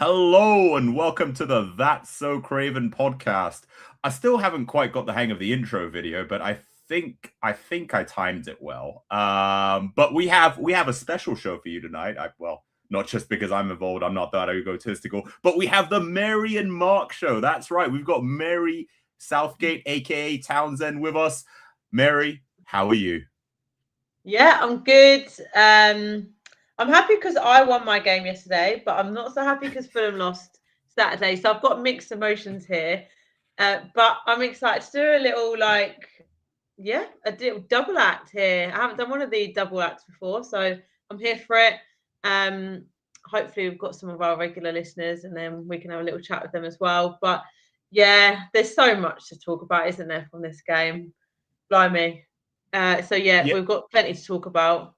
Hello and welcome to the That's So Craven podcast. I still haven't quite got the hang of the intro video, but I think I timed it well. But we have a special show for you tonight. Not just because I'm involved, I'm not that egotistical, but we have the Mary and Mark show. That's right. We've got Mary Southgate, aka Townsend, with us. Mary, how are you? Yeah, I'm good. I'm happy because I won my game yesterday, but I'm not so happy because Fulham lost Saturday. So I've got mixed emotions here. But I'm excited to do a little double act here. I haven't done one of the double acts before, so I'm here for it. Um, Hopefully we've got some of our regular listeners, and then we can have a little chat with them as well. But yeah, there's so much to talk about, isn't there, from this game? Blimey. So yeah, Yeah, we've got plenty to talk about.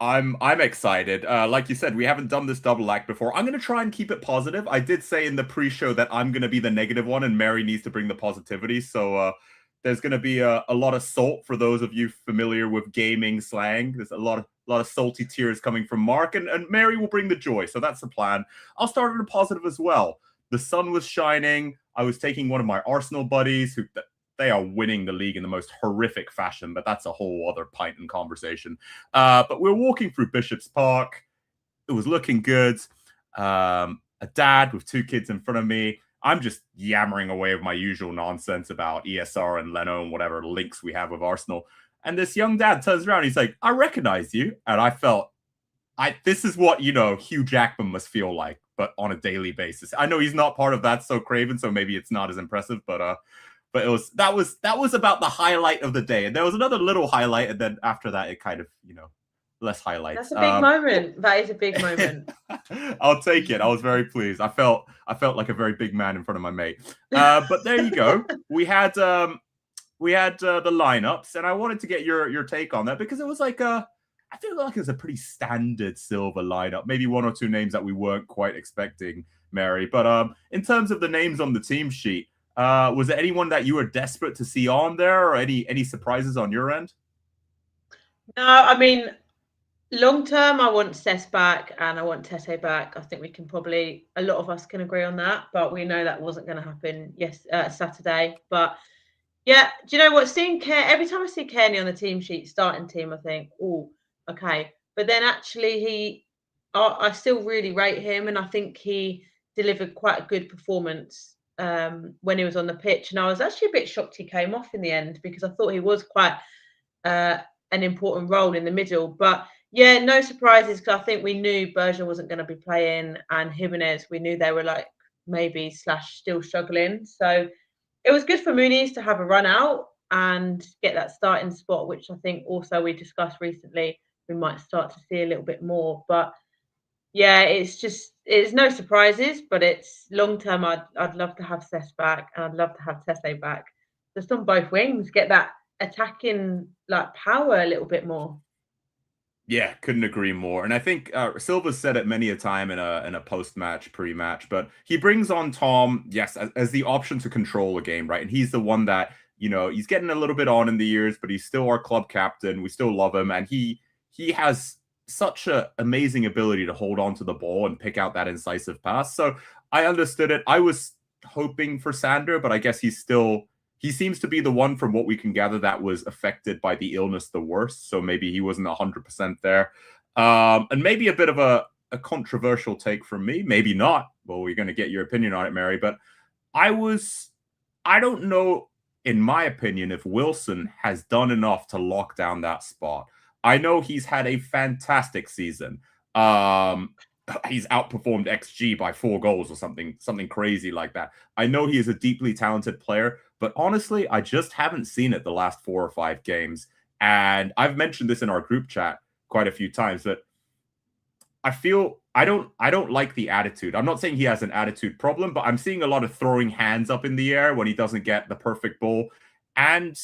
I'm excited. Like you said, we haven't done this double act before. I'm gonna try and keep it positive. I did say in the pre-show that I'm gonna be the negative one, and Mary needs to bring the positivity. So there's gonna be a lot of salt for those of you familiar with gaming slang. There's a lot of salty tears coming from Mark, and Mary will bring the joy. So that's the plan. I'll start on a positive as well. The sun was shining. I was taking one of my Arsenal buddies who they are winning the league in the most horrific fashion, but that's a whole other pint and conversation. But we were walking through Bishop's Park. It was looking good. A dad with two kids in front of me. I'm just yammering away with my usual nonsense about ESR and Leno and whatever links we have with Arsenal. And this young dad turns around. He's like, "I recognize you." And I felt, this is what Hugh Jackman must feel like, but on a daily basis. I know he's not part of that, so Craven, so maybe it's not as impressive, but that was about the highlight of the day. And there was another little highlight, and then after that it kind of, less highlights. That's a big moment. That is a big moment. I'll take it. I was very pleased. I felt like a very big man in front of my mate. But there you go. We had the lineups, and I wanted to get your take on that because it was like I feel like it was a pretty standard silver lineup. Maybe one or two names that we weren't quite expecting, Mary. But in terms of the names on the team sheet, was there anyone that you were desperate to see on there, or any surprises on your end? No, I mean, long term, I want Cess back and I want Tete back. I think we can probably, a lot of us can agree on that, but we know that wasn't going to happen Saturday. But yeah, do you know what? Seeing Care every time I see Kearney on the team sheet, starting team, I think, oh, okay. But then actually, I still really rate him, and I think he delivered quite a good performance when he was on the pitch. And I was actually a bit shocked he came off in the end because I thought he was quite uh, an important role in the middle. But yeah, no surprises because I think we knew Berger wasn't going to be playing, and Jimenez, we knew they were like maybe slash still struggling. So it was good for Muniz to have a run out and get that starting spot, which I think also we discussed recently we might start to see a little bit more. But yeah, it's no surprises, but it's long term. I'd love to have Cess back, and I'd love to have Tesse back, just on both wings. Get that attacking like power a little bit more. Yeah, couldn't agree more. And I think Silva said it many a time in a post match, pre match, but he brings on Tom, yes, as the option to control a game, right? And he's the one that he's getting a little bit on in the years, but he's still our club captain. We still love him, and he has such a amazing ability to hold on to the ball and pick out that incisive pass. So I understood it. I was hoping for Sander, but I guess he seems to be the one from what we can gather that was affected by the illness the worst. So maybe he wasn't 100% there. And maybe a bit of a controversial take from me. Maybe not. Well, we're going to get your opinion on it, Mary. But I don't know, in my opinion, if Wilson has done enough to lock down that spot. I know he's had a fantastic season. He's outperformed XG by 4 goals or something crazy like that. I know he is a deeply talented player, but honestly, I just haven't seen it the last 4 or 5 games. And I've mentioned this in our group chat quite a few times that I don't like the attitude. I'm not saying he has an attitude problem, but I'm seeing a lot of throwing hands up in the air when he doesn't get the perfect ball. And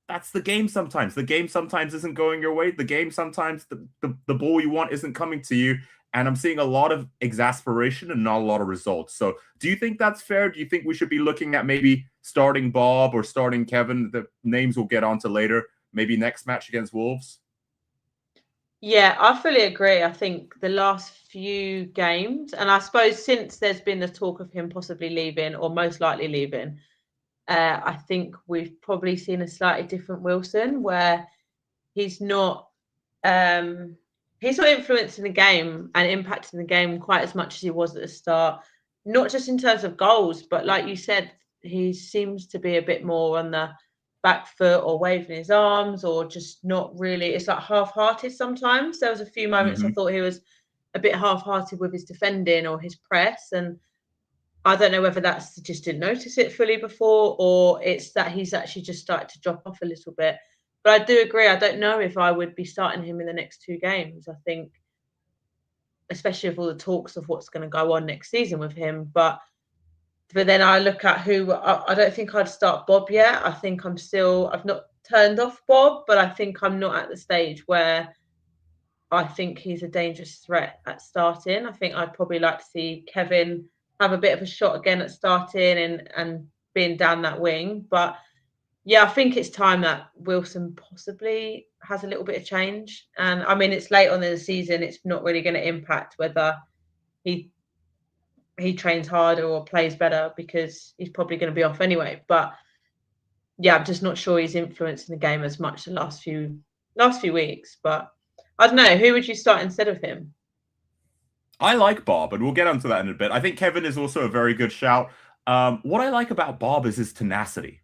that's the game sometimes. The game sometimes isn't going your way. The game sometimes the ball you want isn't coming to you. And I'm seeing a lot of exasperation and not a lot of results. So do you think that's fair? Do you think we should be looking at maybe starting Bob or starting Kevin? The names we'll get onto later, maybe next match against Wolves? Yeah, I fully agree. I think the last few games, and I suppose since there's been the talk of him possibly leaving or most likely leaving, I think we've probably seen a slightly different Wilson where he's not um, he's not influencing the game and impacting the game quite as much as he was at the start. Not just in terms of goals, but like you said, he seems to be a bit more on the back foot or waving his arms or just not really. It's like half-hearted sometimes. There was a few moments I Hmm. thought he was a bit half-hearted with his defending or his press, and I don't know whether that's just didn't notice it fully before or it's that he's actually just started to drop off a little bit. But I do agree. I don't know if I would be starting him in the next two games. I think, especially with all the talks of what's going to go on next season with him. But then I look at who I don't think I'd start Bob yet. I think I've not turned off Bob, but I think I'm not at the stage where I think he's a dangerous threat at starting. I think I'd probably like to see Kevin have a bit of a shot again at starting and being down that wing. But yeah, I think it's time that Wilson possibly has a little bit of change. And I mean, it's late on in the season; it's not really going to impact whether he he trains harder or plays better because he's probably going to be off anyway. But yeah, I'm just not sure he's influencing the game as much the last few weeks. But I don't know. Who would you start instead of him? I like Bob, and we'll get onto that in a bit. I think Kevin is also a very good shout. What I like about Bob is his tenacity.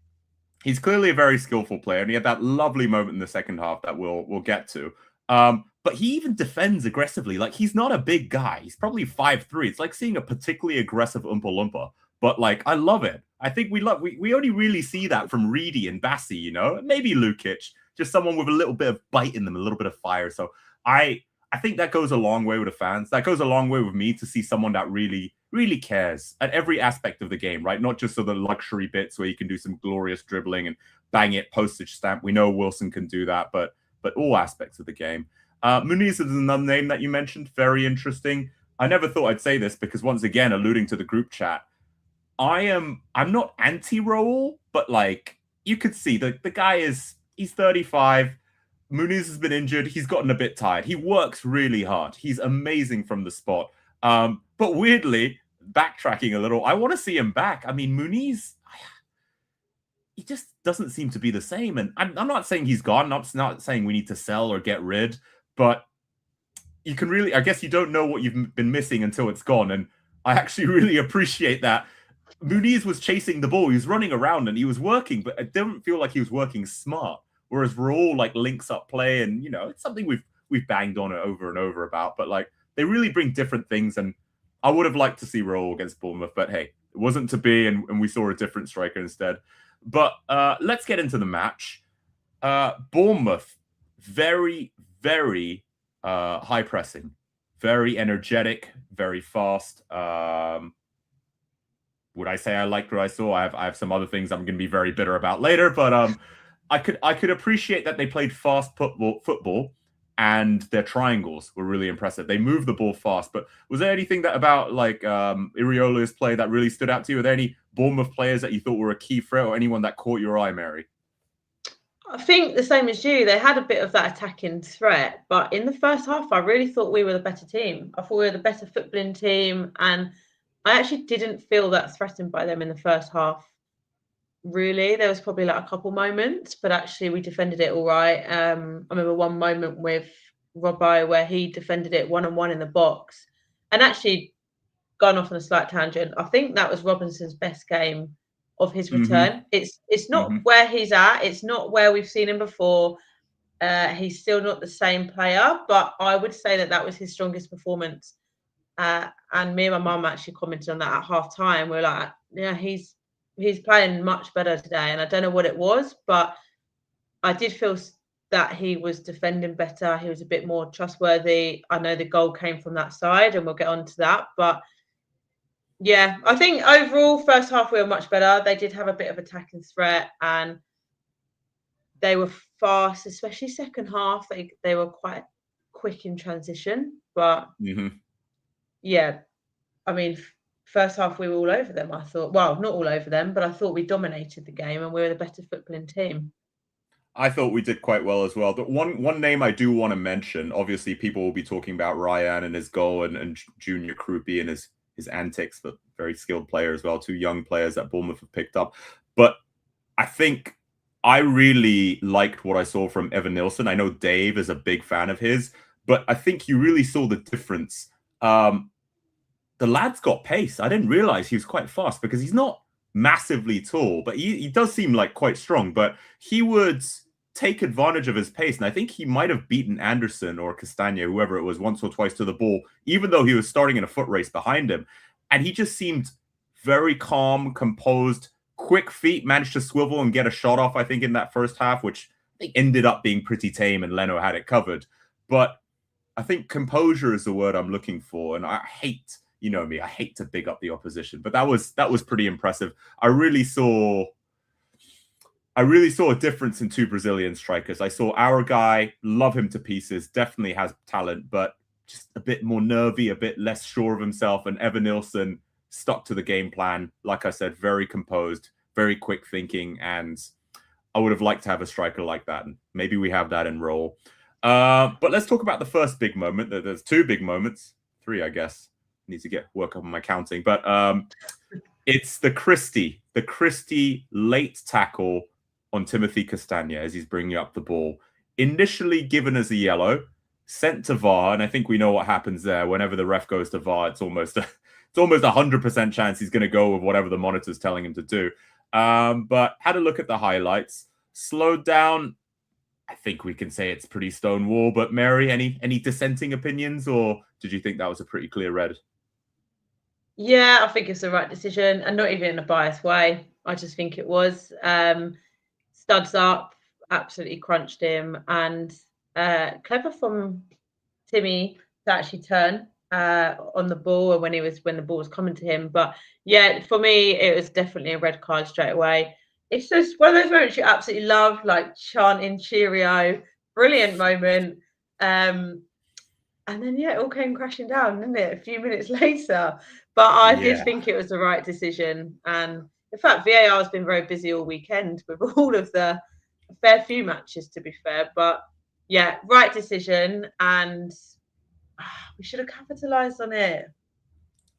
He's clearly a very skillful player, and he had that lovely moment in the second half that we'll get to. But he even defends aggressively. Like, he's not a big guy. He's probably 5'3". It's like seeing a particularly aggressive Oompa Loompa. But like, I love it. I think we only really see that from Reedy and Bassi, maybe Lukic, just someone with a little bit of bite in them, a little bit of fire. So I think that goes a long way with the fans. That goes a long way with me to see someone that really, really cares at every aspect of the game, right? Not just the luxury bits where you can do some glorious dribbling and bang it postage stamp. We know Wilson can do that, but all aspects of the game. Muniz is another name that you mentioned. Very interesting. I never thought I'd say this because once again, alluding to the group chat, I'm not anti-Raul, but like you could see the guy he's 35. Muniz has been injured. He's gotten a bit tired. He works really hard. He's amazing from the spot. But weirdly, backtracking a little, I want to see him back. I mean, Muniz, he just doesn't seem to be the same. And I'm not saying he's gone. I'm not saying we need to sell or get rid, but you can really, I guess you don't know what you've been missing until it's gone. And I actually really appreciate that. Muniz was chasing the ball. He was running around and he was working, but it didn't feel like he was working smart. Whereas we're all like links up play, and it's something we've banged on it over and over about. But like they really bring different things, and I would have liked to see Raul against Bournemouth, but hey, it wasn't to be, and we saw a different striker instead. But let's get into the match. Bournemouth, very, very high pressing, very energetic, very fast. Would I say I liked what I saw? I have some other things I'm going to be very bitter about later, but I could appreciate that they played fast football, and their triangles were really impressive. They moved the ball fast. But was there anything that about like Iriola's play that really stood out to you? Were there any Bournemouth players that you thought were a key threat, or anyone that caught your eye, Mary? I think the same as you. They had a bit of that attacking threat, but in the first half, I really thought we were the better team. I thought we were the better footballing team, and I actually didn't feel that threatened by them in the first half. Really, there was probably like a couple moments, but actually we defended it all right. I remember one moment with Robbo where he defended it one-on-one in the box, and actually gone off on a slight tangent. I think that was Robinson's best game of his Mm-hmm. return. It's not Mm-hmm. where he's at. It's not where we've seen him before. He's still not the same player, but I would say that was his strongest performance. And me and my mum actually commented on that at half time. We're like, yeah, he's playing much better today. And I don't know what it was, but I did feel that he was defending better. He was a bit more trustworthy. I know the goal came from that side, and we'll get on to that. But yeah, I think overall, first half we were much better. They did have a bit of attacking threat, and they were fast, especially second half. They were quite quick in transition. But Mm-hmm. yeah, I mean, first half we were all over them. I thought, well, not all over them, but I thought we dominated the game and we were the better footballing team. I thought we did quite well as well. The one name I do want to mention, obviously people will be talking about Ryan and his goal and Junior Krupi and his antics, but very skilled player as well. Two young players that Bournemouth have picked up. But I think I really liked what I saw from Evan Nilsson. I know Dave is a big fan of his, but I think you really saw the difference. The lad's got pace. I didn't realize he was quite fast because he's not massively tall, but he does seem like quite strong. But he would take advantage of his pace. And I think he might have beaten Anderson or Castagna, whoever it was, once or twice to the ball, even though he was starting in a foot race behind him. And he just seemed very calm, composed, quick feet, managed to swivel and get a shot off, I think, in that first half, which ended up being pretty tame and Leno had it covered. But I think composure is the word I'm looking for. And I hate, you know me, I hate to big up the opposition, but that was pretty impressive. I really saw a difference in two Brazilian strikers. I saw our guy, love him to pieces, definitely has talent, but just a bit more nervy, a bit less sure of himself. And Evan Nilsson stuck to the game plan. Like I said, very composed, very quick thinking. And I would have liked to have a striker like that. And maybe we have that in role. But let's talk about the first big moment. There's two big moments, three, I guess. Need to work up on my counting. But it's the Christie late tackle on Timothy Castagna as he's bringing up the ball. Initially given as a yellow, sent to VAR, and I think we know what happens there. Whenever the ref goes to VAR, it's almost 100% chance he's going to go with whatever the monitor's telling him to do. But had a look at the highlights, slowed down. I think we can say it's pretty stonewall. But Mary, any dissenting opinions, or did you think that was a pretty clear red? Yeah, I think it's the right decision, and not even in a biased way. I just think it was. Studs up, absolutely crunched him, and clever from Timmy to actually turn on the ball and when the ball was coming to him. But yeah, for me, it was definitely a red card straight away. It's just one of those moments you absolutely love, like chanting cheerio, brilliant moment. And then yeah, it all came crashing down, didn't it? A few minutes later. But I did think it was the right decision. And in fact, VAR has been very busy all weekend with all of the fair few matches, to be fair. But yeah, right decision, and we should have capitalized on it.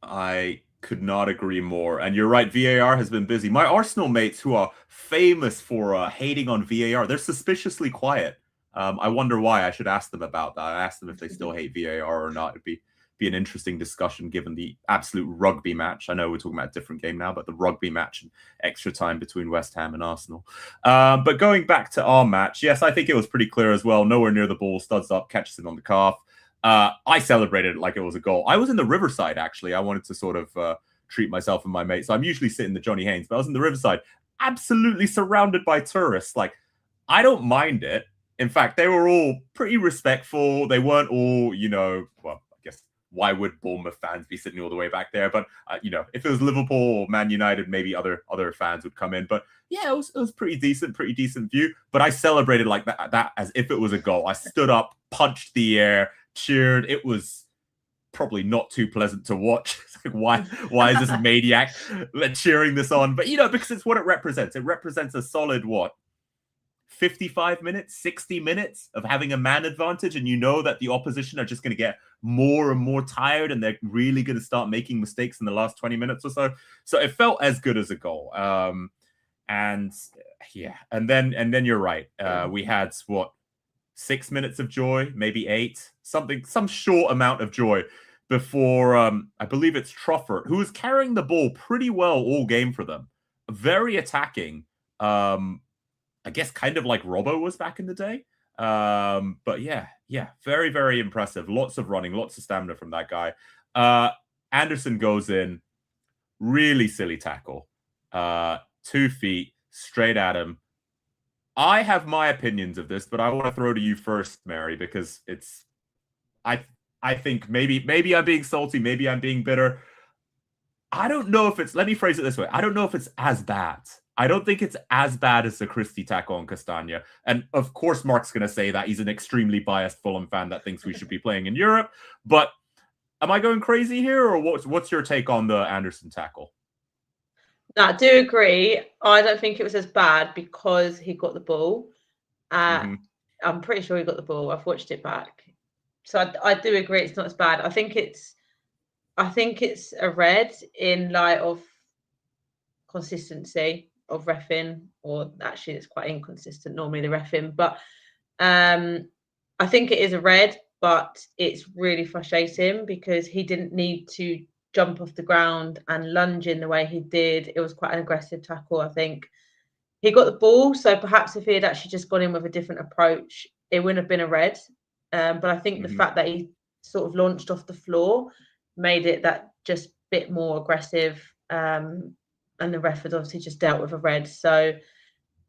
I could not agree more. And you're right, VAR has been busy. My Arsenal mates, who are famous for hating on VAR, they're suspiciously quiet. I wonder why. I should ask them about that. I asked them if they still hate VAR or not. It'd be an interesting discussion given the absolute rugby match. I know we're talking about a different game now, but the rugby match and extra time between West Ham and Arsenal. But going back to our match, yes, I think it was pretty clear as well. Nowhere near the ball, studs up, catches him on the calf. I celebrated it like it was a goal. I was in the Riverside, actually. I wanted to sort of treat myself and my mates. So I'm usually sitting the Johnny Haynes, but I was in the Riverside, absolutely surrounded by tourists. Like, I don't mind it. In fact, they were all pretty respectful. They weren't all, well, I guess, why would Bournemouth fans be sitting all the way back there? But, if it was Liverpool or Man United, maybe other fans would come in. But yeah, it was pretty decent view. But I celebrated like that as if it was a goal. I stood up, punched the air, cheered. It was probably not too pleasant to watch. It's like, why is this maniac cheering this on? But, because it's what it represents. It represents a solid, 55 minutes, 60 minutes of having a man advantage, and that the opposition are just going to get more and more tired, and they're really going to start making mistakes in the last 20 minutes or so. So it felt as good as a goal. And yeah, and then you're right. We had 6 minutes of joy, maybe 8, some short amount of joy before I believe it's Truffert, who was carrying the ball pretty well all game for them, very attacking. I guess kind of like Robbo was back in the day. But yeah, very, very impressive. Lots of running, lots of stamina from that guy. Anderson goes in, really silly tackle. 2 feet, straight at him. I have my opinions of this, but I want to throw to you first, Mary, because I think maybe I'm being salty, maybe I'm being bitter. I don't know if let me phrase it this way. I don't know if it's as bad. I don't think it's as bad as the Christie tackle on Castagna. And of course, Mark's going to say that he's an extremely biased Fulham fan that thinks we should be playing in Europe. But am I going crazy here, or what's your take on the Anderson tackle? No, I do agree. I don't think it was as bad because he got the ball. I'm pretty sure he got the ball. I've watched it back, so I do agree it's not as bad. I think it's a red in light of consistency of reffing, or actually it's quite inconsistent normally, the reffing, but I think it is a red, but it's really frustrating because he didn't need to jump off the ground and lunge in the way he did. It was quite an aggressive tackle. I think he got the ball, so perhaps if he had actually just gone in with a different approach, it wouldn't have been a red. But I think the fact that he sort of launched off the floor made it that just bit more aggressive. And the ref had obviously just dealt with a red. So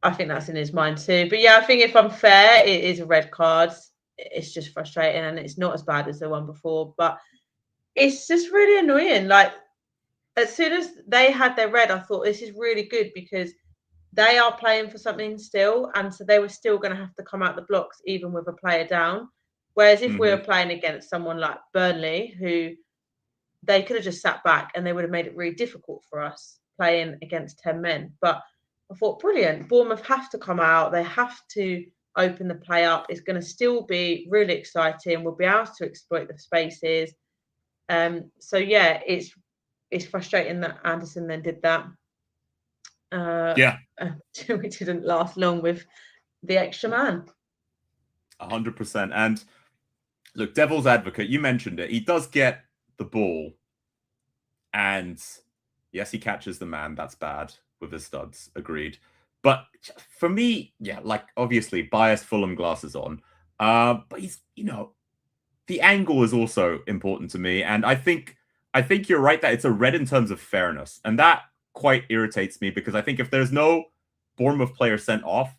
I think that's in his mind too. But yeah, I think if I'm fair, it is a red card. It's just frustrating and it's not as bad as the one before. But it's just really annoying. Like, as soon as they had their red, I thought this is really good because they are playing for something still. And so they were still going to have to come out the blocks even with a player down. Whereas if we were playing against someone like Burnley, who they could have just sat back and they would have made it really difficult for us playing against 10 men. But I thought, brilliant. Bournemouth have to come out. They have to open the play up. It's going to still be really exciting. We'll be able to exploit the spaces. So yeah, it's frustrating that Anderson then did that. We didn't last long with the extra man. 100%. And look, devil's advocate, you mentioned it. He does get the ball, and yes, he catches the man. That's bad with his studs. Agreed. But for me, yeah, like obviously biased Fulham glasses on. But he's, the angle is also important to me. And I think you're right that it's a red in terms of fairness. And that quite irritates me because I think if there's no Bournemouth player sent off,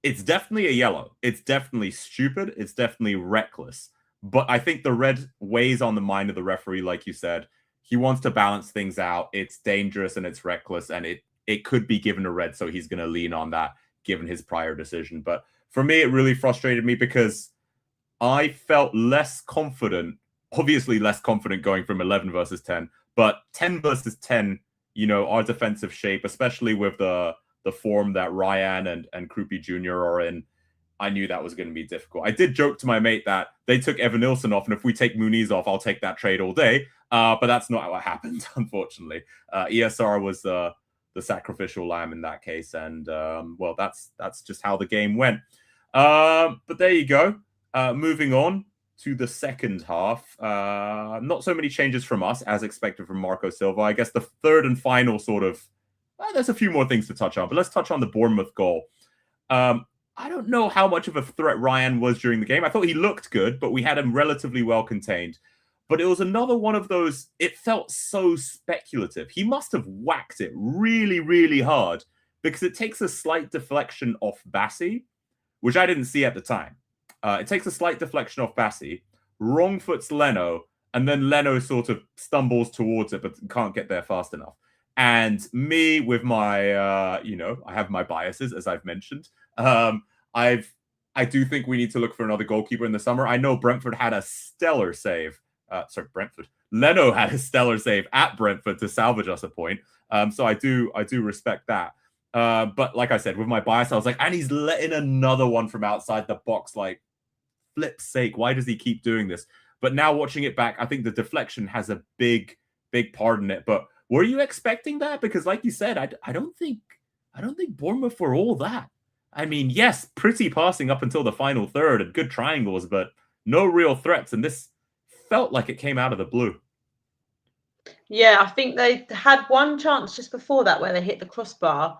it's definitely a yellow. It's definitely stupid. It's definitely reckless. But I think the red weighs on the mind of the referee, like you said. He wants to balance things out. It's dangerous and it's reckless, and it could be given a red, so he's going to lean on that given his prior decision. But for me, it really frustrated me because I felt less confident, obviously less confident going from 11 versus 10, but 10 versus 10, our defensive shape, especially with the form that Ryan and Krupi Jr. are in, I knew that was going to be difficult. I did joke to my mate that they took Evan Nilsson off, and if we take Muniz off, I'll take that trade all day. But that's not what happened, unfortunately. ESR was the sacrificial lamb in that case, and well, that's just how the game went. But there you go. Moving on to the second half. Not so many changes from us, as expected from Marco Silva. I guess the third and final sort of... there's a few more things to touch on, but let's touch on the Bournemouth goal. I don't know how much of a threat Ryan was during the game. I thought he looked good, but we had him relatively well contained. But it was another one of those, it felt so speculative. He must have whacked it really, really hard because it takes a slight deflection off Bassi, which I didn't see at the time. It takes a slight deflection off Bassi, wrong foots Leno, and then Leno sort of stumbles towards it but can't get there fast enough. And me, with my, I have my biases, as I've mentioned. I do think we need to look for another goalkeeper in the summer. I know Brentford had a stellar save. Leno had a stellar save at Brentford to salvage us a point. So I do respect that. But like I said, with my bias, I was like, and he's letting another one from outside the box. Like, flip's sake, why does he keep doing this? But now watching it back, I think the deflection has a big part in it. But were you expecting that? Because like you said, I don't think Bournemouth were all that. I mean, yes, pretty passing up until the final third and good triangles, but no real threats. And this felt like it came out of the blue. Yeah, I think they had one chance just before that where they hit the crossbar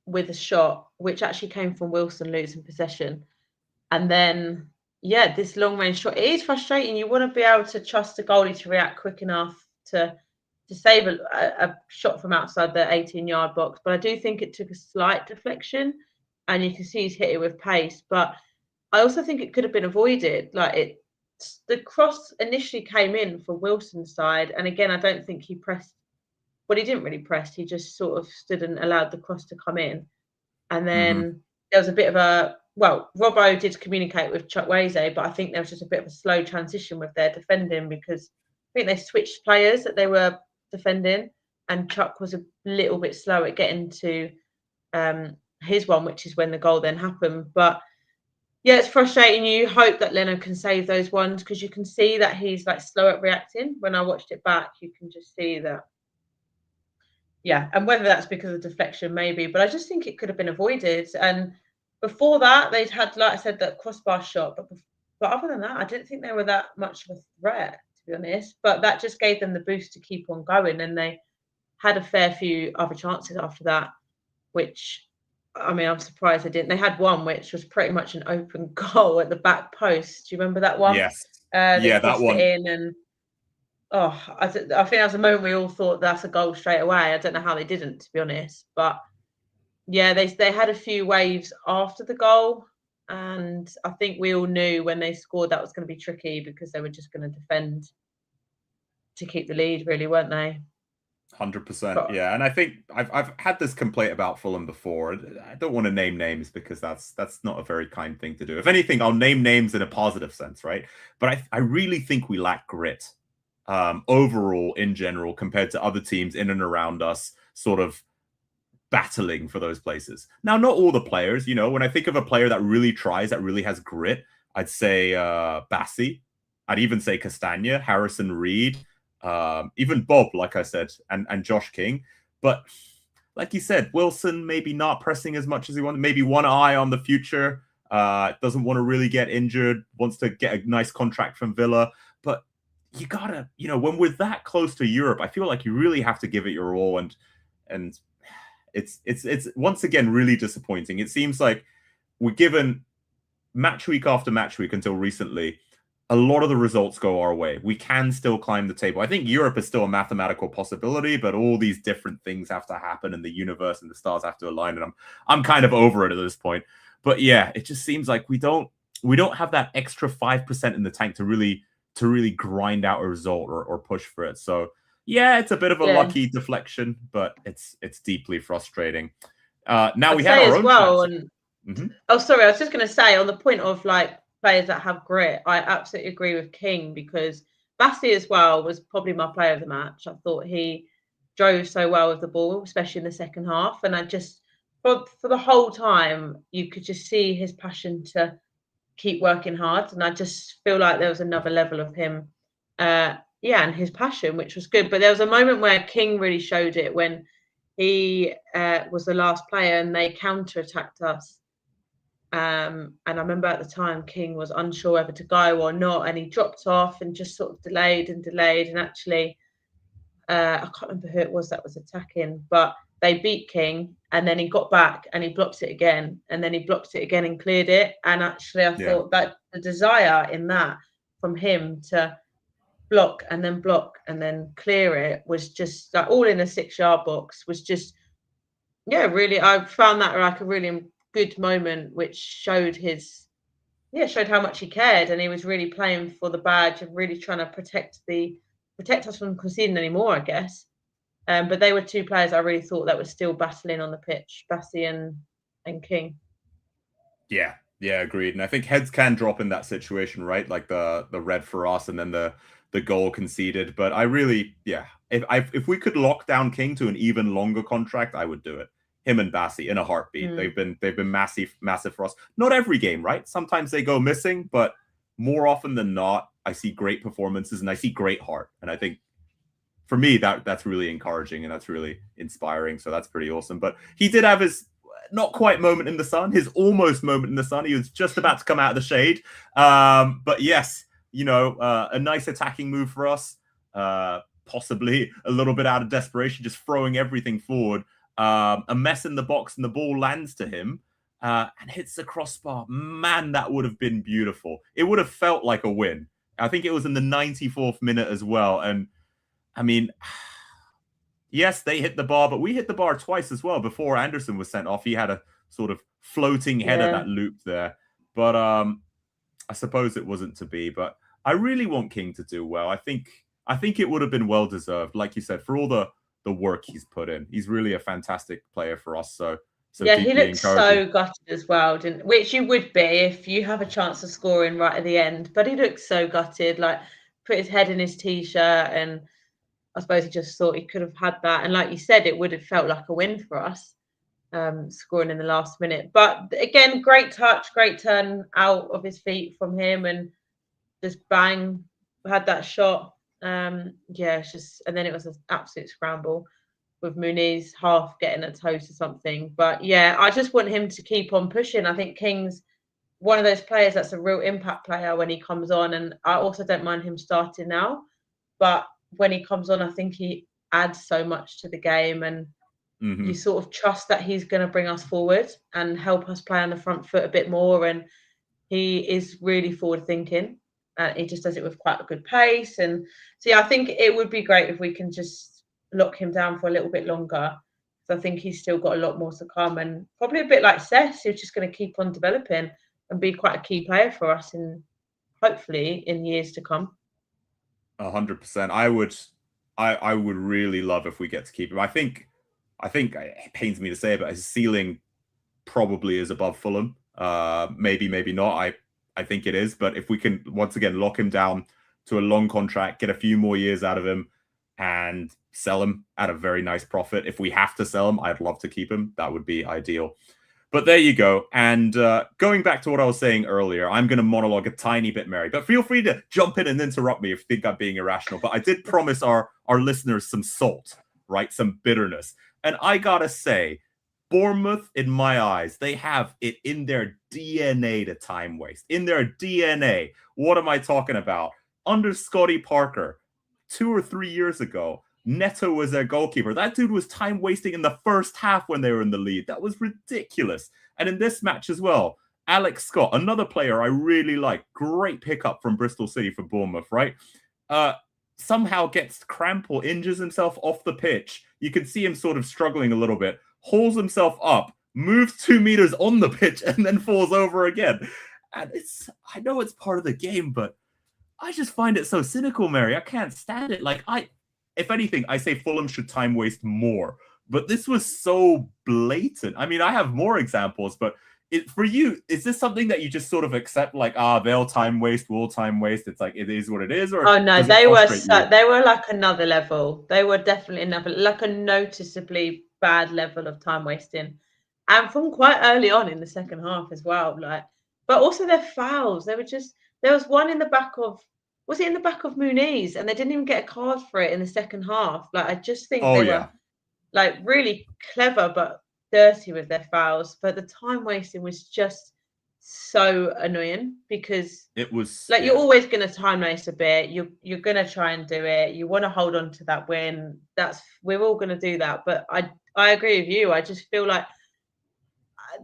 with a shot, which actually came from Wilson losing possession. And then, yeah, this long range shot, it is frustrating. You want to be able to trust the goalie to react quick enough to save a shot from outside the 18-yard box. But I do think it took a slight deflection, and you can see he's hit it with pace. But I also think it could have been avoided. Like, the cross initially came in for Wilson's side, and again, I don't think he pressed. Well, he didn't really press. He just sort of stood and allowed the cross to come in. And then there was a bit of a... Well, Robbo did communicate with Chukwueze, but I think there was just a bit of a slow transition with their defending because I think they switched players that they were defending, and Chuck was a little bit slow at getting to his one, which is when the goal then happened. But yeah, it's frustrating. You hope that Leno can save those ones because you can see that he's like slow at reacting. When I watched it back, you can just see that. Yeah, and whether that's because of deflection, maybe, but I just think it could have been avoided. And before that, they'd had, like I said, that crossbar shot. But other than that, I didn't think they were that much of a threat, to be honest. But that just gave them the boost to keep on going, and they had a fair few other chances after that, which, I mean, I'm surprised they didn't. They had one which was pretty much an open goal at the back post. Do you remember that one? Yes. They Yeah, that crossed it one. in, and I think that was the moment we all thought that's a goal straight away. I don't know how they didn't, to be honest. But yeah, they had a few waves after the goal, and I think we all knew when they scored that was going to be tricky because they were just going to defend to keep the lead, really, weren't they? 100%. But Yeah, and I think I've had this complaint about Fulham before. I don't want to name names because that's not a very kind thing to do. If anything, I'll name names in a positive sense, right? But I really think we lack grit overall in general compared to other teams in and around us, sort of battling for those places. Now, not all the players, you know, when I think of a player that really tries, that really has grit, I'd say Bassi. I'd even say Castagna, Harrison Reed, even Bob, like I said, and Josh King. But like you said, Wilson maybe not pressing as much as he wanted, maybe one eye on the future, doesn't want to really get injured, wants to get a nice contract from Villa. But you gotta, you know, when we're that close to Europe, I feel like you really have to give it your all, and it's once again really disappointing. It seems like we're given match week after match week until recently. A lot of the results go our way. We can still climb the table. I think Europe is still a mathematical possibility, but all these different things have to happen, and the universe and the stars have to align. And I'm kind of over it at this point. But yeah, it just seems like we don't have that extra 5% in the tank to really grind out a result or push for it. So yeah, it's a bit of a yeah, lucky deflection, but it's deeply frustrating. Now I'd we had say our as own well. chance. And Mm-hmm. oh, sorry, I was just going to say on the point of like players that have grit, I absolutely agree with King because Bassi as well was probably my player of the match. I thought he drove so well with the ball, especially in the second half. And I just, for the whole time, you could just see his passion to keep working hard. And I just feel like there was another level of him, yeah, and his passion, which was good. But there was a moment where King really showed it when he was the last player and they counter-attacked us. And I remember at the time King was unsure whether to go or not, and he dropped off and just sort of delayed. And actually, I can't remember who it was that was attacking, but they beat King, and then he got back and he blocked it again, and then he blocked it again and cleared it. And actually, I Yeah. thought that the desire in that from him to block and then clear it was just like all in a 6-yard box was just, yeah, really. I found that like a really good moment, which showed showed how much he cared, and he was really playing for the badge and really trying to protect us from conceding anymore, I guess. But they were two players I really thought that were still battling on the pitch, Bassi and King. Yeah, agreed. And I think heads can drop in that situation, right? Like the red for us, and then the goal conceded. But I really, yeah, if we could lock down King to an even longer contract, I would do it. Him and Bassi in a heartbeat. They've been massive for us. Not every game, right? Sometimes they go missing, but more often than not, I see great performances and I see great heart. And I think for me that's really encouraging and that's really inspiring. So that's pretty awesome. But he did have his not quite moment in the sun, his almost moment in the sun. He was just about to come out of the shade. But yes, you know, a nice attacking move for us. Possibly a little bit out of desperation, just throwing everything forward. A mess in the box, and the ball lands to him and hits the crossbar. Man, that would have been beautiful. It would have felt like a win. I think it was in the 94th minute as well. And I mean, yes, they hit the bar, but we hit the bar twice as well. Before Anderson was sent off, he had a sort of floating header that looped there. But I suppose it wasn't to be. But I really want King to do well. I think it would have been well deserved, like you said, for all the work he's put in. He's really a fantastic player for us. So yeah, he deeply looked encouraging. so gutted as well, which you would be if you have a chance of scoring right at the end. But he looked so gutted, like put his head in his t-shirt, and I suppose he just thought he could have had that. And like you said, it would have felt like a win for us. scoring in the last minute. But again, great touch, great turn out of his feet from him, and just bang, had that shot. Yeah, it's just, and then it was an absolute scramble with Muniz half getting a toe to something. But yeah, I just want him to keep on pushing. I think King's one of those players that's a real impact player when he comes on, and I also don't mind him starting now, but when he comes on, I think he adds so much to the game, and you sort of trust that he's going to bring us forward and help us play on the front foot a bit more. And he is really forward thinking. He just does it with quite a good pace. And so, yeah, I think it would be great if we can just lock him down for a little bit longer. So I think he's still got a lot more to come, and probably a bit like Cess, he's just going to keep on developing and be quite a key player for us in hopefully in years to come. 100%. I would really love if we get to keep him. I think it pains me to say it, but his ceiling probably is above Fulham. Maybe not. I think it is. But if we can once again lock him down to a long contract, get a few more years out of him, and sell him at a very nice profit. If we have to sell him, I'd love to keep him. That would be ideal. But there you go. And going back to what I was saying earlier, I'm going to monologue a tiny bit, Mary. But feel free to jump in and interrupt me if you think I'm being irrational. But I did promise our listeners some salt, right? Some bitterness. And I got to say, Bournemouth, in my eyes, they have it in their DNA to time waste. In their DNA. What am I talking about? Under Scotty Parker, 2 or 3 years ago, Neto was their goalkeeper. That dude was time wasting in the first half when they were in the lead. That was ridiculous. And in this match as well, Alex Scott, another player I really like, great pickup from Bristol City for Bournemouth, right? Somehow gets cramp or injures himself off the pitch. You can see him sort of struggling a little bit, hauls himself up, moves 2 meters on the pitch, and then falls over again. And I know it's part of the game, but I just find it so cynical, Mary. I can't stand it. If anything, I say Fulham should time waste more. But this was so blatant. I mean, I have more examples, but for you, is this something that you just sort of accept, like, they'll time waste, we'll time waste? It's like, it is what it is? Or oh no, they were like another level. They were definitely like a noticeably bad level of time wasting, and from quite early on in the second half as well. But also their fouls. They were just, there was one in the back of, was it in the back of Muniz, and they didn't even get a card for it in the second half. I just think they were really clever but dirty with their fouls. But the time wasting was just so annoying, because it was you're always going to time waste a bit. You're going to try and do it. You want to hold on to that win. We're all going to do that. But I agree with you. I just feel like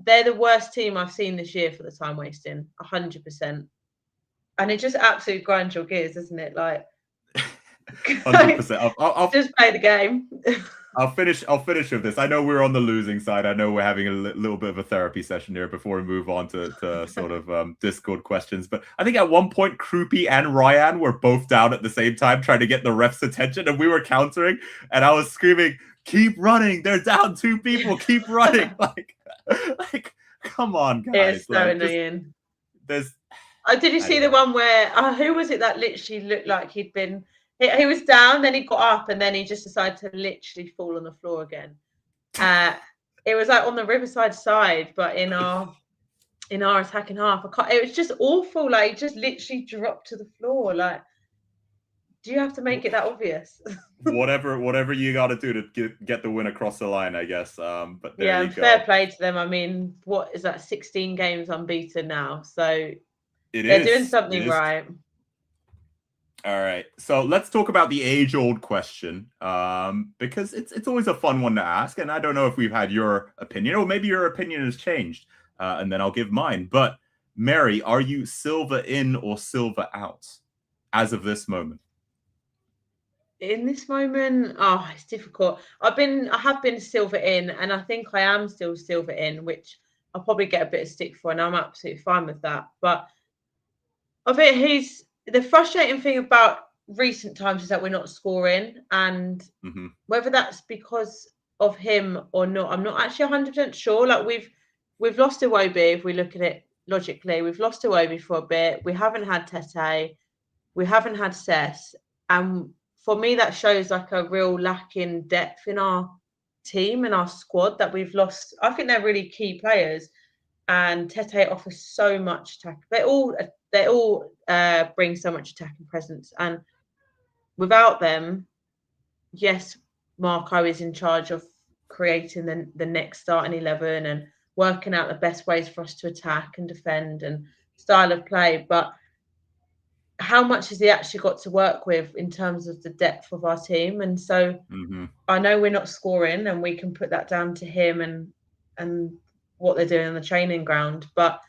they're the worst team I've seen this year for the time wasting, 100%. And it just absolutely grinds your gears, isn't it? 100%. I'll just play the game. I'll finish with this. I know we're on the losing side. I know we're having a little bit of a therapy session here before we move on to sort of Discord questions. But I think at one point, Krupi and Ryan were both down at the same time trying to get the ref's attention, and we were countering, and I was screaming, "Keep running! They're down 2 people. Keep running!" like, come on, guys. It's so annoying. There's. Did you see the one where who was it that literally looked like he'd been? He was down, then he got up, and then he just decided to literally fall on the floor again. It was on the Riverside side, but in our attacking half, it was just awful. He just literally dropped to the floor. Do you have to make it that obvious? whatever you got to do to get the win across the line, I guess. But there you go. Fair play to them. I mean, what is that? 16 games unbeaten now, so they're doing something right. All right, so let's talk about the age-old question, because it's always a fun one to ask, and I don't know if we've had your opinion, or maybe your opinion has changed, and then I'll give mine. But Mary, are you Silva in or Silva out as of this moment? In this moment, it's difficult. I have been Silva in, and I think I am still Silva in, which I'll probably get a bit of stick for, and I'm absolutely fine with that. But I think the frustrating thing about recent times is that we're not scoring, and whether that's because of him or not, I'm not actually 100% sure. We've lost Iwobi. If we look at it logically, we've lost Iwobi for a bit. We haven't had Tete, we haven't had Cess, and for me that shows a real lack in depth in our team and our squad that we've lost. I think they're really key players, and Tete offers so much attack. They all bring so much attacking presence, and without them, yes, Marco is in charge of creating the next starting 11 and working out the best ways for us to attack and defend and style of play. But how much has he actually got to work with in terms of the depth of our team? And so I know we're not scoring, and we can put that down to him and what they're doing on the training ground. But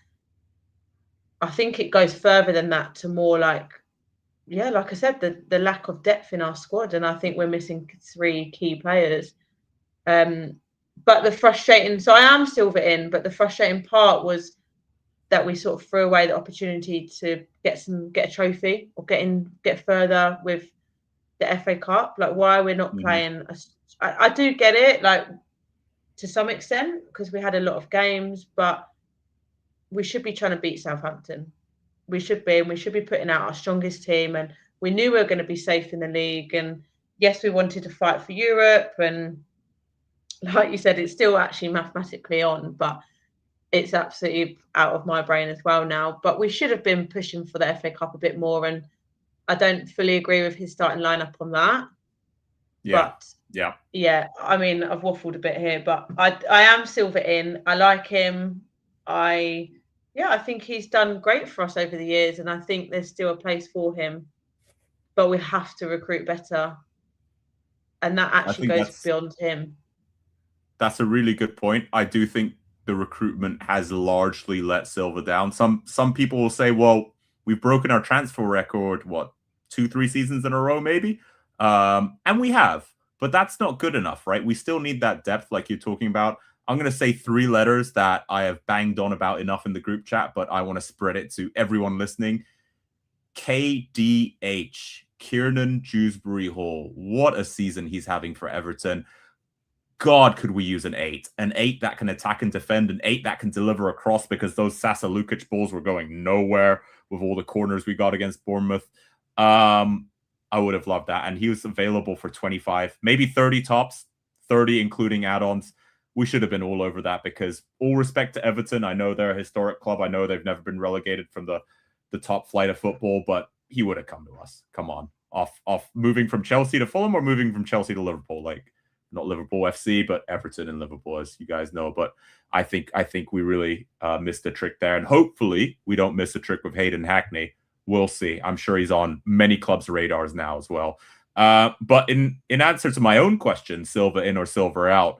I think it goes further than that to more like, yeah, like I said, the lack of depth in our squad, and I think we're missing 3 key players. But the frustrating, so I am Silva in, but the frustrating part was that we sort of threw away the opportunity to get a trophy or get further with the FA Cup. Like, why we're not playing? I do get it, like to some extent, because we had a lot of games, but we should be trying to beat Southampton. We should be, and we should be putting out our strongest team. And we knew we were going to be safe in the league. And yes, we wanted to fight for Europe. And like you said, it's still actually mathematically on, but it's absolutely out of my brain as well now. But we should have been pushing for the FA Cup a bit more. And I don't fully agree with his starting lineup on that. Yeah. But yeah, I mean, I've waffled a bit here, but I am Silva in. I like him. I think he's done great for us over the years, and I think there's still a place for him. But we have to recruit better, and that actually goes beyond him. That's a really good point. I do think the recruitment has largely let Silva down. Some people will say, well, we've broken our transfer record, what, 2-3 seasons in a row, maybe? And we have, but that's not good enough, right? We still need that depth like you're talking about. I'm going to say 3 letters that I have banged on about enough in the group chat, but I want to spread it to everyone listening. KDH, Kiernan Dewsbury Hall. What a season he's having for Everton. God, could we use an 8? An 8 that can attack and defend, an 8 that can deliver a cross, because those Sasa Lukic balls were going nowhere with all the corners we got against Bournemouth. I would have loved that. And he was available for 25, maybe 30 tops, 30 including add-ons. We should have been all over that, because all respect to Everton, I know they're a historic club. I know they've never been relegated from the top flight of football, but he would have come to us. Come on. Off moving from Chelsea to Fulham, or moving from Chelsea to Liverpool. Like, not Liverpool FC, but Everton and Liverpool, as you guys know. But I think we really missed a trick there. And hopefully we don't miss a trick with Hayden Hackney. We'll see. I'm sure he's on many clubs' radars now as well. But in answer to my own question, Silva in or Silva out,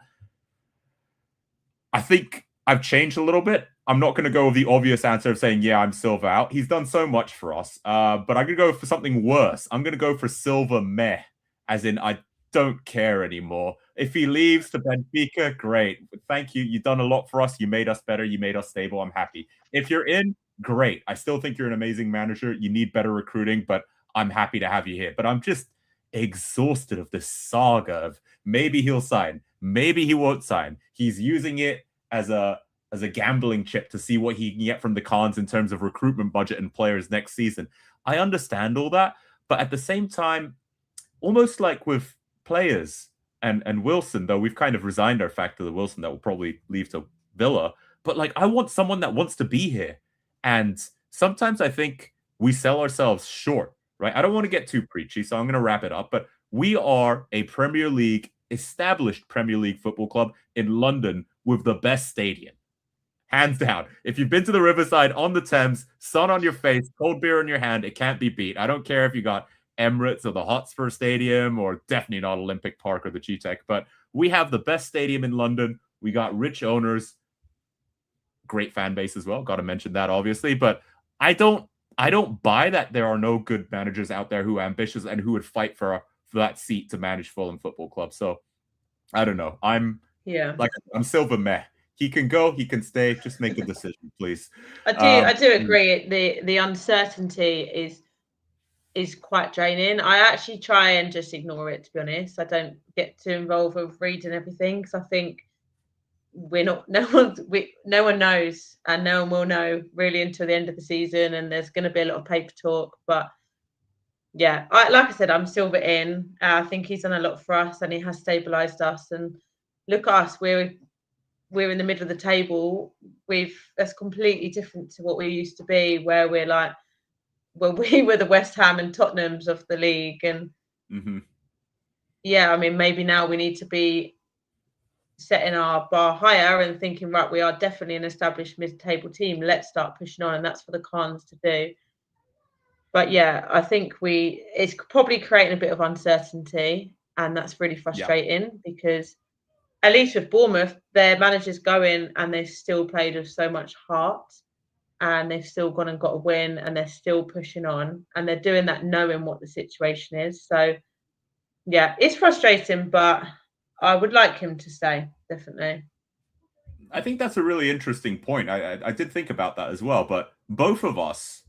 I think I've changed a little bit. I'm not going to go with the obvious answer of saying, yeah, I'm Silva out. He's done so much for us. But I'm going to go for something worse. I'm going to go for Silva meh, as in I don't care anymore. If he leaves to Benfica, great. Thank you. You've done a lot for us. You made us better. You made us stable. I'm happy. If you're in, great. I still think you're an amazing manager. You need better recruiting, but I'm happy to have you here. But I'm just exhausted of this saga of maybe he'll sign, maybe he won't sign. He's using it as a gambling chip to see what he can get from the Khans in terms of recruitment budget and players next season. I understand all that, but at the same time, almost like with players and Wilson, though we've kind of resigned our fact to the Wilson that will probably leave to Villa, but like I want someone that wants to be here. And sometimes I think we sell ourselves short, right? I don't want to get too preachy, so I'm going to wrap it up, but we are a Premier League, established Premier League football club in London with the best stadium. Hands down. If you've been to the Riverside on the Thames, sun on your face, cold beer in your hand, it can't be beat. I don't care if you got Emirates or the Hotspur Stadium, or definitely not Olympic Park or the G-Tech, but we have the best stadium in London. We got rich owners, great fan base as well. Got to mention that, obviously, but I don't buy that there are no good managers out there who are ambitious and who would fight for that seat to manage Fulham Football Club. So I don't know. I'm Silva meh. He can go, he can stay. Just make a decision, please. I do agree. The uncertainty is quite draining. I actually try and just ignore it, to be honest. I don't get too involved with reading everything, because I think no one knows, and no one will know really until the end of the season, and there's going to be a lot of paper talk. But yeah, like I said, I'm Silva in. I think he's done a lot for us, and he has stabilised us. And look at us, we're in the middle of the table. That's completely different to what we used to be, where we're like, well, we were the West Ham and Tottenhams of the league, and yeah, I mean, maybe now we need to be setting our bar higher and thinking, right, we are definitely an established mid-table team. Let's start pushing on, and that's for the Khans to do. But yeah, I think it's probably creating a bit of uncertainty, and that's really frustrating because at least with Bournemouth, their managers go in and they've still played with so much heart, and they've still gone and got a win, and they're still pushing on, and they're doing that knowing what the situation is. So yeah, it's frustrating, but I would like him to stay, definitely. I think that's a really interesting point. I did think about that as well, but both of us,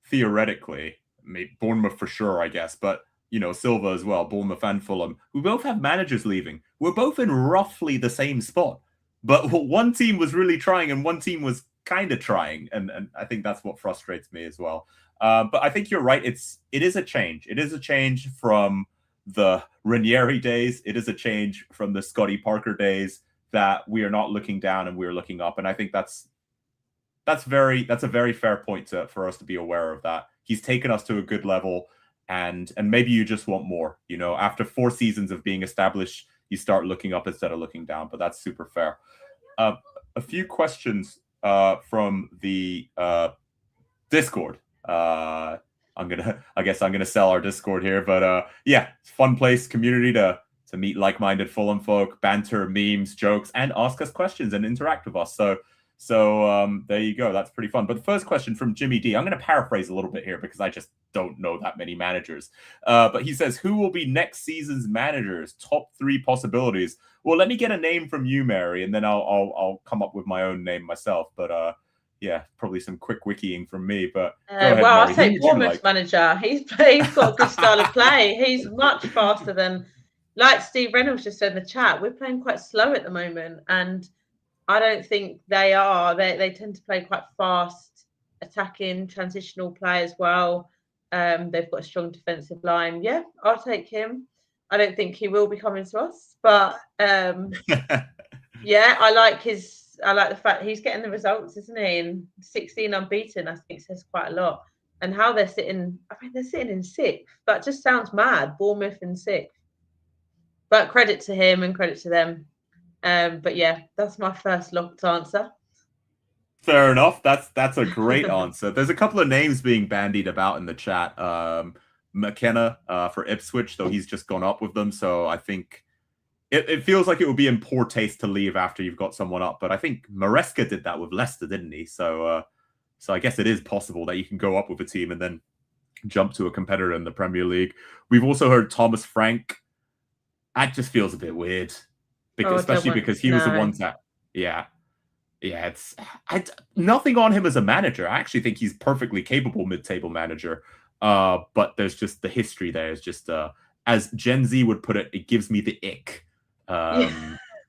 theoretically, maybe Bournemouth for sure, I guess, but you know, Silva as well, Bournemouth and Fulham, we both have managers leaving. We're both in roughly the same spot, but one team was really trying and one team was kind of trying, and I think that's what frustrates me as well. But I think you're right. It is a change. It is a change from the Ranieri days. It is a change from the Scotty Parker days, that we are not looking down and we're looking up. And I think that's a very fair point for us to be aware of that. He's taken us to a good level, and maybe you just want more. You know, after 4 seasons of being established, you start looking up instead of looking down. But that's super fair. A few questions from the Discord. I guess I'm gonna sell our Discord here, but yeah, fun place, community to meet like-minded Fulham folk, banter, memes, jokes, and ask us questions and interact with us. So there you go. That's pretty fun. But the first question from Jimmy D, I'm going to paraphrase a little bit here because I just don't know that many managers. But he says, who will be next season's managers? Top 3 possibilities. Well, let me get a name from you, Mary, and then I'll come up with my own name myself. But yeah, probably some quick wikiing from me. But go ahead, well, Mary. I'll take Bournemouth's manager. He's got a good style of play. He's much faster than, like Steve Reynolds just said in the chat, we're playing quite slow at the moment, and I don't think they are. They tend to play quite fast, attacking, transitional play as well. They've got a strong defensive line. Yeah, I'll take him. I don't think he will be coming to us, but yeah, I like the fact he's getting the results, isn't he? And 16 unbeaten, I think says quite a lot. And how they're sitting, I mean, they're sitting in 6th. That just sounds mad. Bournemouth in 6th. But credit to him and credit to them. But yeah, that's my first locked answer. Fair enough. That's a great answer. There's a couple of names being bandied about in the chat. McKenna for Ipswich, though he's just gone up with them. So I think it feels like it would be in poor taste to leave after you've got someone up. But I think Maresca did that with Leicester, didn't he? So I guess it is possible that you can go up with a team and then jump to a competitor in the Premier League. We've also heard Thomas Frank. That just feels a bit weird, especially because he was the one that, yeah, it's nothing on him as a manager. I actually think he's perfectly capable mid-table manager. But there's just the history there is just, as Gen Z would put it, it gives me the ick.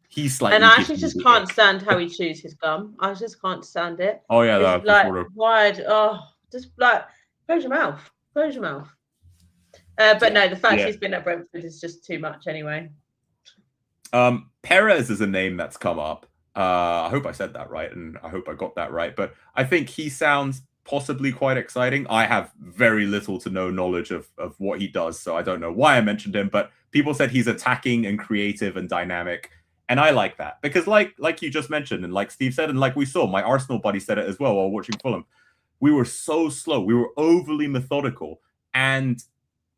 He's slightly, and I actually just can't stand how he chews his gum. I just can't stand it. Oh yeah, it's like wide. Oh, just like close your mouth. Close your mouth. But no, the fact he's been at Brentford is just too much anyway. Perez is a name that's come up. I hope I said that right, and I hope I got that right. But I think he sounds possibly quite exciting. I have very little to no knowledge of what he does, so I don't know why I mentioned him. But people said he's attacking and creative and dynamic, and I like that because, like you just mentioned, and like Steve said, and like we saw, my Arsenal buddy said it as well while watching Fulham. We were so slow. We were overly methodical, and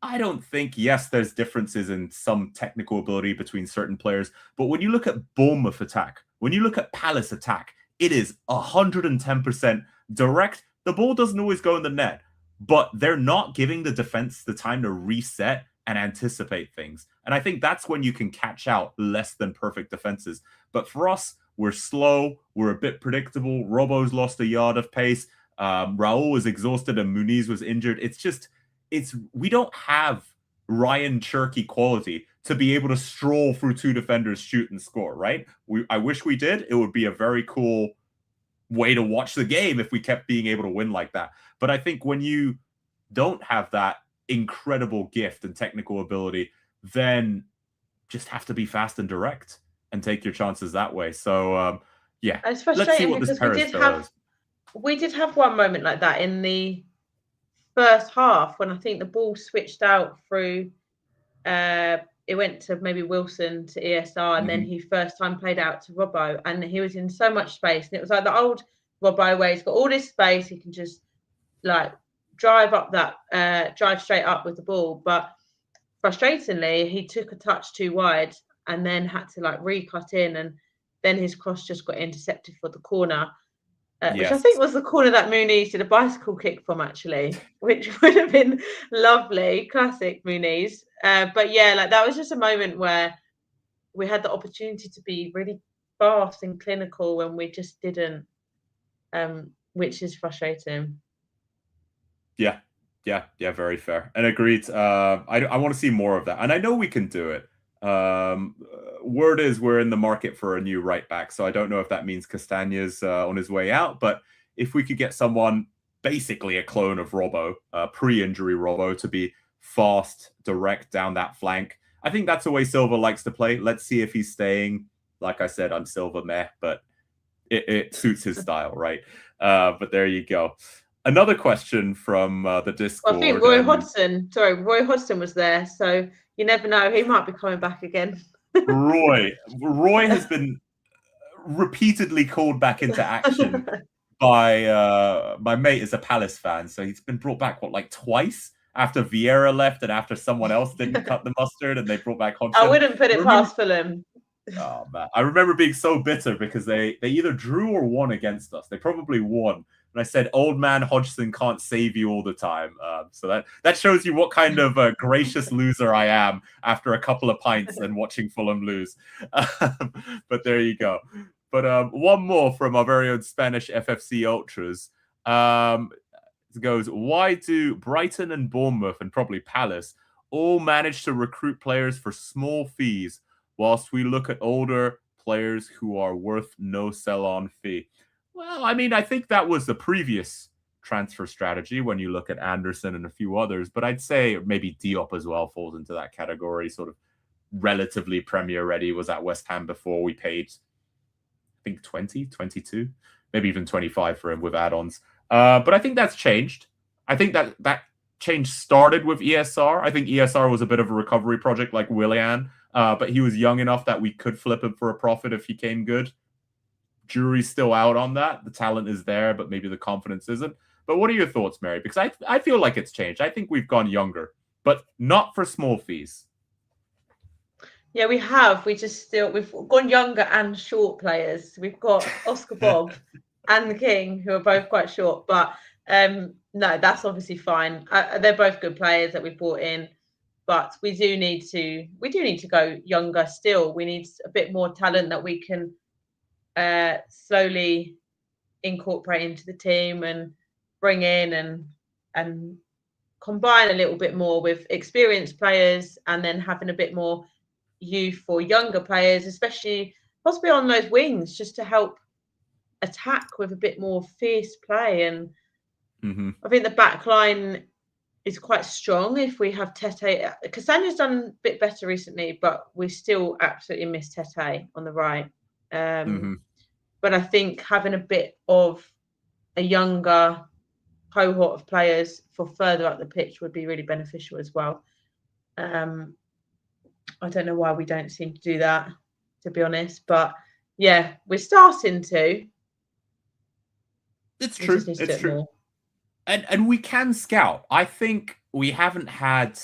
I don't think, yes, there's differences in some technical ability between certain players, but when you look at Bournemouth attack, when you look at Palace attack, it is 110% direct. The ball doesn't always go in the net, but they're not giving the defense the time to reset and anticipate things. And I think that's when you can catch out less than perfect defenses. But for us, we're slow, we're a bit predictable. Robo's lost a yard of pace. Raul was exhausted and Muniz was injured. We don't have Ryan Cherky quality to be able to stroll through 2 defenders, shoot and score, right? I wish we did. It would be a very cool way to watch the game if we kept being able to win like that. But I think when you don't have that incredible gift and technical ability, then just have to be fast and direct. and take your chances that way. So yeah, it's let's see frustrating what this because Perez fellow is. we did have one moment like that in the first half when I think the ball switched out through. It went to maybe Wilson to ESR, and then he first time played out to Robbo, and he was in so much space, and it was like the old Robbo where he's got all this space, he can just like drive straight up with the ball. But frustratingly, he took a touch too wide and then had to like recut in, and then his cross just got intercepted for the corner. Which I Yes. think was the corner that Muniz did a bicycle kick from, actually, which would have been lovely, classic Muniz. But yeah, like that was just a moment where we had the opportunity to be really fast and clinical when we just didn't, which is frustrating. Yeah, very fair and agreed. I want to see more of that, and I know we can do it. Word is we're in the market for a new right back, so I don't know if that means Castagna's on his way out, but if we could get someone basically a clone of Robbo, pre-injury Robbo, to be fast, direct down that flank, I think that's the way Silva likes to play. Let's see if he's staying. Like I said, I'm Silva meh, but it suits his style, right? But there you go. Another question from the Discord. I think Roy Hodgson was there, so you never know. He might be coming back again. Roy has been repeatedly called back into action by my mate is a Palace fan, so he's been brought back like twice after Vieira left and after someone else didn't cut the mustard, and they brought back Hodgson. I wouldn't put it past Fulham. Oh man, I remember being so bitter because they either drew or won against us. They probably won. And I said, old man Hodgson can't save you all the time. So that shows you what kind of a gracious loser I am after a couple of pints and watching Fulham lose. But there you go. But one more from our very own Spanish FFC Ultras. It goes, why do Brighton and Bournemouth and probably Palace all manage to recruit players for small fees whilst we look at older players who are worth no sell-on fee? Well, I mean, I think that was the previous transfer strategy when you look at Anderson and a few others, but I'd say maybe Diop as well falls into that category, sort of relatively Premier ready, was at West Ham before we paid, I think, 20, 22, maybe even 25 for him with add-ons. But I think that's changed. I think that change started with ESR. I think ESR was a bit of a recovery project like Willian, but he was young enough that we could flip him for a profit if he came good. Jury's still out on that. The talent is there, but maybe the confidence isn't. But what are your thoughts, Mary? Because I feel like it's changed. I think we've gone younger, but not for small fees. Yeah, we have. We've gone younger and short players. We've got Oscar Bob and the King, who are both quite short. But no, that's obviously fine. They're both good players that we brought in, but we do need to go younger still. We need a bit more talent that we can slowly incorporate into the team and bring in and combine a little bit more with experienced players, and then having a bit more youth for younger players, especially possibly on those wings, just to help attack with a bit more fierce play. And I think the back line is quite strong if we have Tete. Castagna's done a bit better recently, but we still absolutely miss Tete on the right. But I think having a bit of a younger cohort of players for further up the pitch would be really beneficial as well. I don't know why we don't seem to do that, to be honest. But yeah, we're starting to. It's true. It's true. More. And we can scout. I think we haven't had.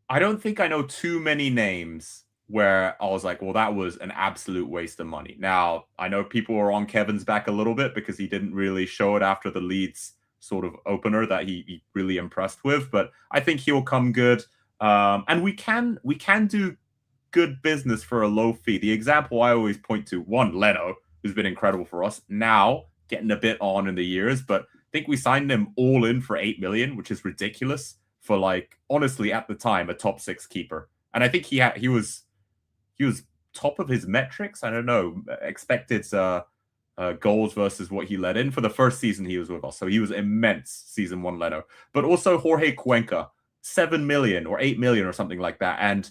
I don't think I know too many names where I was like, well, that was an absolute waste of money. Now, I know people were on Kevin's back a little bit because he didn't really show it after the Leeds sort of opener that he really impressed with, but I think he'll come good. And we can do good business for a low fee. The example I always point to, one, Leno, who's been incredible for us, now getting a bit on in the years, but I think we signed him all in for 8 million, which is ridiculous for, like, honestly, at the time, a top 6 keeper. And I think he was top of his metrics. I don't know, expected goals versus what he let in for the first season he was with us. So he was immense season 1 Leno. But also Jorge Cuenca, 7 million or 8 million or something like that. And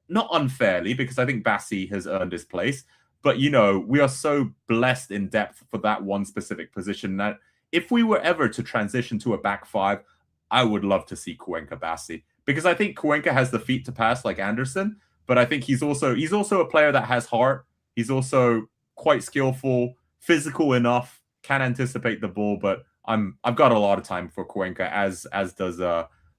not unfairly, because I think Bassi has earned his place. But, you know, we are so blessed in depth for that one specific position that if we were ever to transition to a back five, I would love to see Cuenca Bassi, because I think Cuenca has the feet to pass like Anderson, but I think he's also a player that has heart. He's also quite skillful, physical enough, can anticipate the ball. But I've got a lot of time for Cuenca, as does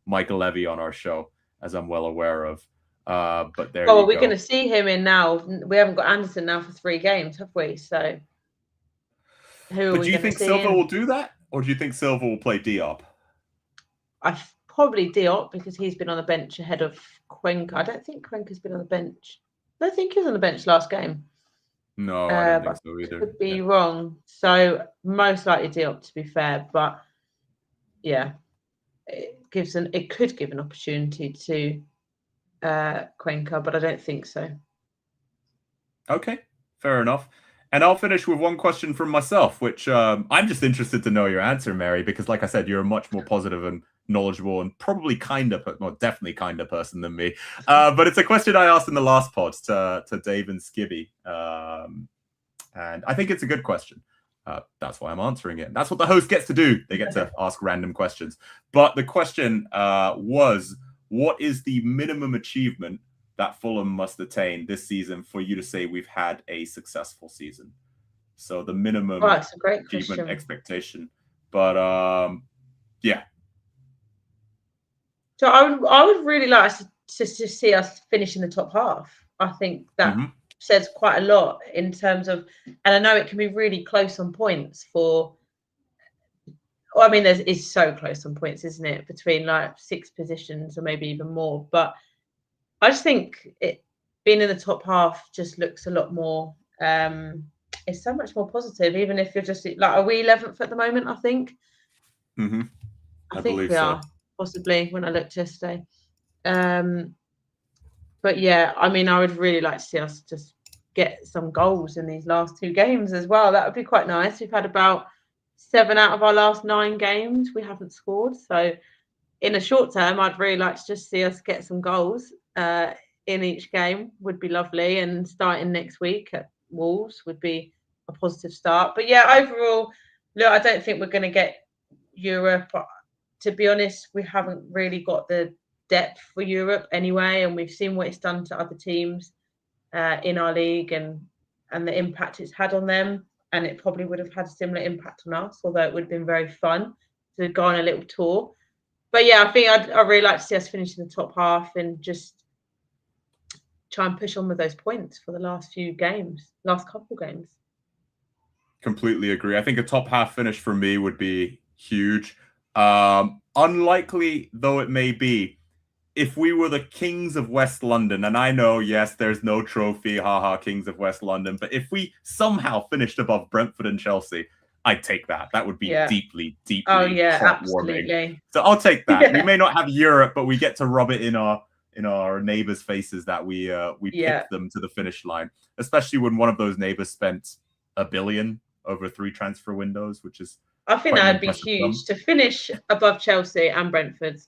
Michael Levy on our show, as I'm well aware of. But there Well, you we're go. going to see him in now. We haven't got Anderson now for 3 games, have we? So who are But we do you going to think see Silva in? will do that, or do you think Silva will play Diop? I probably Diop, because he's been on the bench ahead of Cuenca. I don't think Cuenca's been on the bench. I don't think he was on the bench last game. No, I don't think But so either. could be wrong. So most likely Diop, to be fair. But yeah, it could give an opportunity to Cuenca, but I don't think so. Okay, fair enough. And I'll finish with one question from myself, which I'm just interested to know your answer, Mary, because like I said, you're a much more positive and knowledgeable and probably definitely kinder person than me. But it's a question I asked in the last pod to Dave and Skibby. And I think it's a good question. That's why I'm answering it. That's what the host gets to do. They get to ask random questions. But the question was, what is the minimum achievement that Fulham must attain this season for you to say we've had a successful season? So the minimum it's a great achievement question. expectation. But yeah. So I would really like to see us finish in the top half. I think that says quite a lot in terms of, and I know it can be really close on points for. Well, I mean, it's so close on points, isn't it? Between like 6 positions or maybe even more. But I just think being in the top half just looks a lot more. It's so much more positive, even if you're just like, are we 11th at the moment? I think. I think we are, possibly, when I looked yesterday. But yeah, I mean, I would really like to see us just get some goals in these last 2 games as well. That would be quite nice. We've had about 7 out of our last 9 games we haven't scored. So in a short term, I'd really like to just see us get some goals in each game. Would be lovely. And starting next week at Wolves would be a positive start. But yeah, overall, look, I don't think we're going to get Europe. To be honest, we haven't really got the depth for Europe anyway, and we've seen what it's done to other teams in our league and the impact it's had on them. And it probably would have had a similar impact on us, although it would have been very fun to go on a little tour. But yeah, I think I'd really like to see us finish in the top half and just try and push on with those points for the last couple games. Completely agree. I think a top half finish for me would be huge. Unlikely though it may be, if we were the Kings of West London, and I know, yes, there's no trophy, haha, Kings of West London, but if we somehow finished above Brentford and Chelsea, I'd take that. That would be deeply, deeply heartwarming. Absolutely. So I'll take that. We may not have Europe, but we get to rub it in our neighbors' faces that we picked them to the finish line, especially when one of those neighbors spent $1 billion over 3 transfer windows, which is, I think that would be huge to finish above Chelsea and Brentford.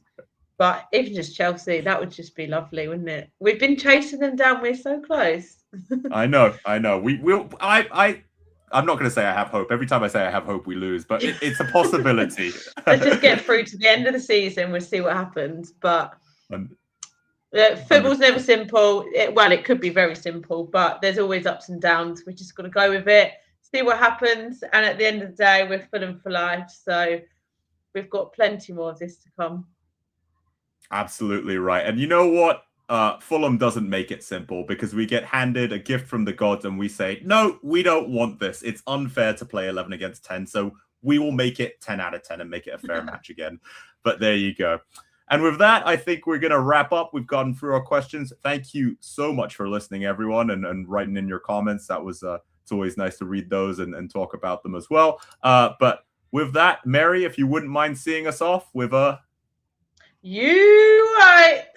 But even just Chelsea, that would just be lovely, wouldn't it? We've been chasing them down. We're so close. I know. We will. I'm not going to say I have hope. Every time I say I have hope, we lose. But it's a possibility. Let's just get through to the end of the season. We'll see what happens. But football's never simple. It could be very simple, but there's always ups and downs. We just got to go with it, see what happens. And at the end of the day, we're Fulham for life. So we've got plenty more of this to come. Absolutely right. And you know what? Fulham doesn't make it simple, because we get handed a gift from the gods and we say, no, we don't want this. It's unfair to play 11 against 10. So we will make it 10 out of 10 and make it a fair match again. But there you go. And with that, I think we're going to wrap up. We've gotten through our questions. Thank you so much for listening, everyone, and writing in your comments. That was it's always nice to read those and talk about them as well. But with that, Mary, if you wouldn't mind seeing us off with a... You right.